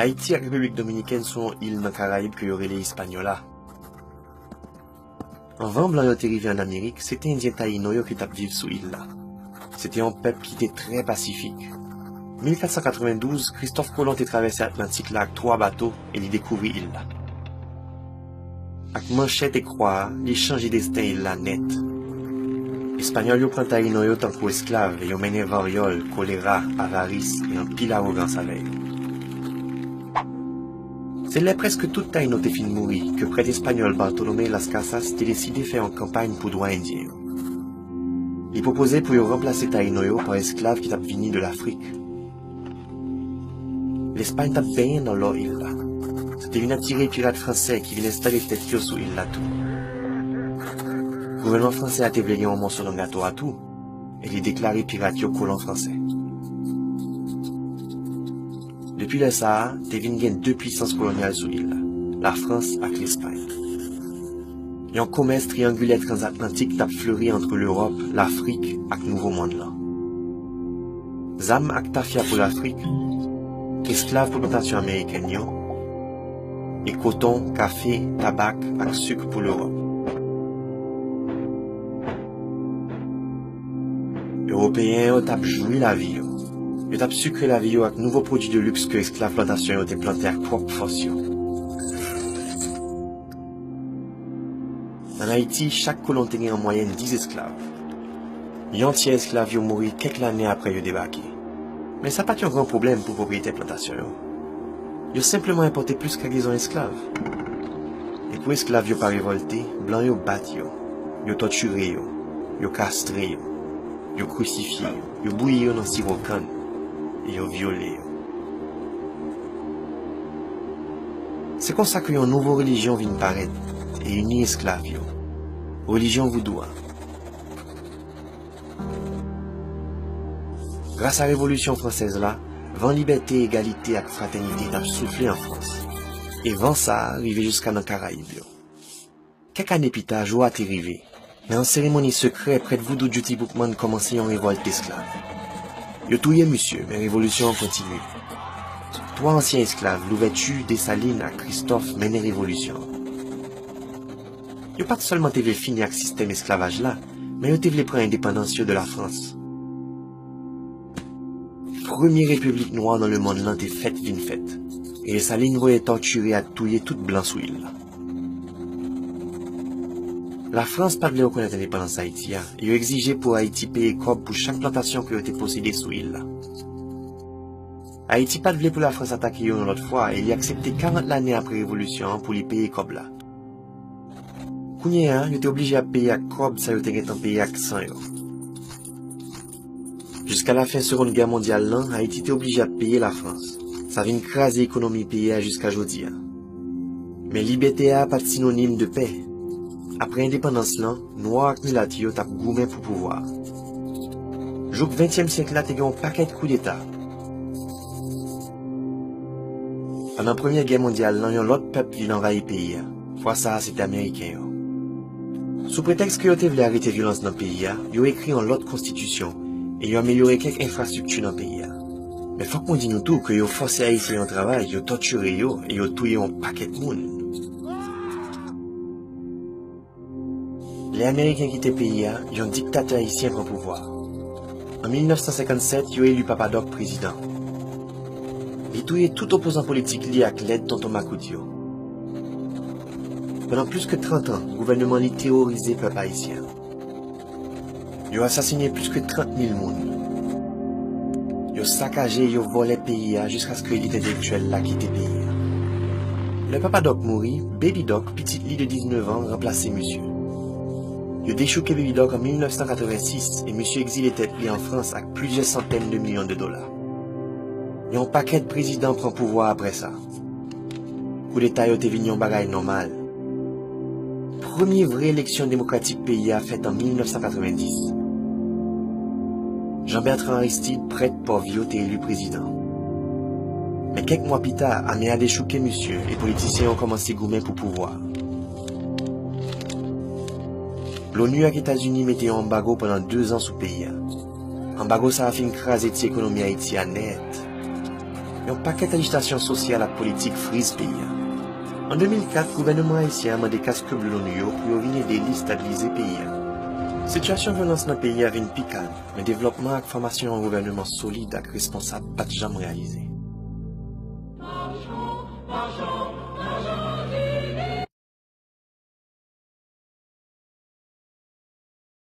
Haïti et République Dominicaine sont îles dans les Caraïbes que y aurait les Espagnols. Avant blanc yo arrivé en Amérique, c'était Indien Taïno qui t'a vivre sous île là. C'était un peuple qui était très pacifique. 1492, Christophe Colomb a traversé l'Atlantique là avec 3 bateaux et il découvrit île là. Avec manchette et croix, il changeait destin île là net. Espagnols yo prend Taïno yo tant qu'esclaves et yo mené variole, choléra, avarice et un pile arrogance avec. C'est là presque toute Taïno te fin mourir que prêtre espagnol Bartolomé Las Casas t'est décidé de faire une campagne pour droit indien. Il proposait pour y remplacer Taïno par esclaves qui t'a venu de l'Afrique. L'Espagne t'a bien dans leur île là. C'était une attirée pirate français qui venait installer tête sous île là tout. Le gouvernement français a développé un morceau dans gâteau à tout et il déclaré pirate yo colon français. Depuis le Sahara, t'es venu deux puissances coloniales sous l'île, la France et l'Espagne. Il y a un commerce triangulaire transatlantique qui a fleuri entre l'Europe, l'Afrique et le Nouveau Monde là. Zam et tafia pour l'Afrique, esclaves pour plantation américaine, et coton, café, tabac et sucre pour l'Europe. Européens ont joui la vie. Ils ont sucré la vie avec nouveaux produits de luxe que esclaves plantations ont implantés avec propre force. En Haïti, chaque colon tenait en moyenne 10 esclaves. Les entiers esclaves ont mouru quelques années après qu'ils débarqué. Mais ça n'a pas été un grand problème pour propriétaires plantation. Ils ont simplement importé plus qu'à esclaves. Et pour esclaves, ils n'ont pas révolté, blancs ils ont battu, ils ont torturé, ils ont castré, ils ont crucifié, ils ont bouilli dans sirocane. Et ont violé. C'est comme ça qu'une nouvelle religion vient paraître et unir esclaves. Religion vaudoua. Grâce à la Révolution française là, vent liberté, égalité et fraternité a soufflé en France. Et vent ça arrivé jusqu'à nos Caraïbes. Quelques années plus tard, joie est arrivé. Mais en cérémonie secrète près de Voodoo Duty Bookman commençait une révolte d'esclaves. Yo touye monsieur, mais révolution continue. 3 anciens esclaves, Louverture, Dessalines et Christophe menaient révolution. Yo pas seulement te fini avec système esclavage là, mais yo te prendre indépendance de la France. Première république noire dans le monde là t'es faite vin faite. Et Dessalines est torturé à touiller toute blanc sous île. La France pas voulu reconnaître l'indépendance Haïti et il a exigé pour Haïti payer cob pour chaque plantation qui a été possédée sous île. Haïti pas voulu pour la France attaquer une autre fois et il a accepté 40 années après la révolution pour lui payer cob là. Kounya, il était obligé à payer à cob ça il était payé à 100 €. Jusqu'à la fin de la Seconde Guerre mondiale là, Haïti était obligé à payer la France. Ça vient craser l'économie payée jusqu'à aujourd'hui. Mais liberté a pas de synonyme de paix. Après l'indépendance, Noirs et Mulatio ont gourmé pour pouvoir. Jusqu'au XXe siècle, là, t'as un paquet de coups d'État. Pendant la Première Guerre mondiale, il y a l'autre peuple qui envahit le pays. Fois ça, c'était américain. Sous prétexte que vous voulez arrêter la violence dans le pays, ils ont écrit en l'autre constitution et ils ont amélioré quelques infrastructures dans le pays. Mais faut qu'on dise nous tout que ils ont forcé à essayer un travail, ils ont torturé et ils ont tué un paquet de monde. Les Américains qui étaient payés, ils ont un dictateur haïtien pour pouvoir. En 1957, ils ont élu Papadoc président. Ils ont tué tout opposant politique lié à l'aide de Tonton Macoutio. Pendant plus que 30 ans, le gouvernement a terrorisé le peuple haïtien. Ils ont assassiné plus que 30 000 personnes. Ils ont saccagé et volé le pays jusqu'à ce que l'élite intellectuelle là quitte le pays. Le Papadoc mourit, Baby Doc, petite lit de 19 ans, remplacé monsieur. Il a déchouqué Baby Doc en 1986 et monsieur exilé tête lié en France avec plusieurs centaines de millions de dollars. Il y a un paquet de présidents prend pouvoir après ça. Coup d'État a été venu en bagaille normal. Première vraie élection démocratique pays a faite en 1990. Jean-Bertrand Aristide, prêtre pour voter élu président. Mais quelques mois plus tard, Amé a déchouqué monsieur et les politiciens ont commencé à goumer pour pouvoir. L'ONU et les États-Unis mettaient un embargo pendant 2 ans sous le pays. Embargo ça a fait écraser l'économie haïtienne net. yon paquet d'agitation sociale à politique frise pays. En 2004, le gouvernement haïtien a demandé casque bleu l'ONU pour venir aider à stabiliser le pays. Situation violence dans le pays avait une picade, mais développement et formation en gouvernement solide et responsable pas jamais réalisé.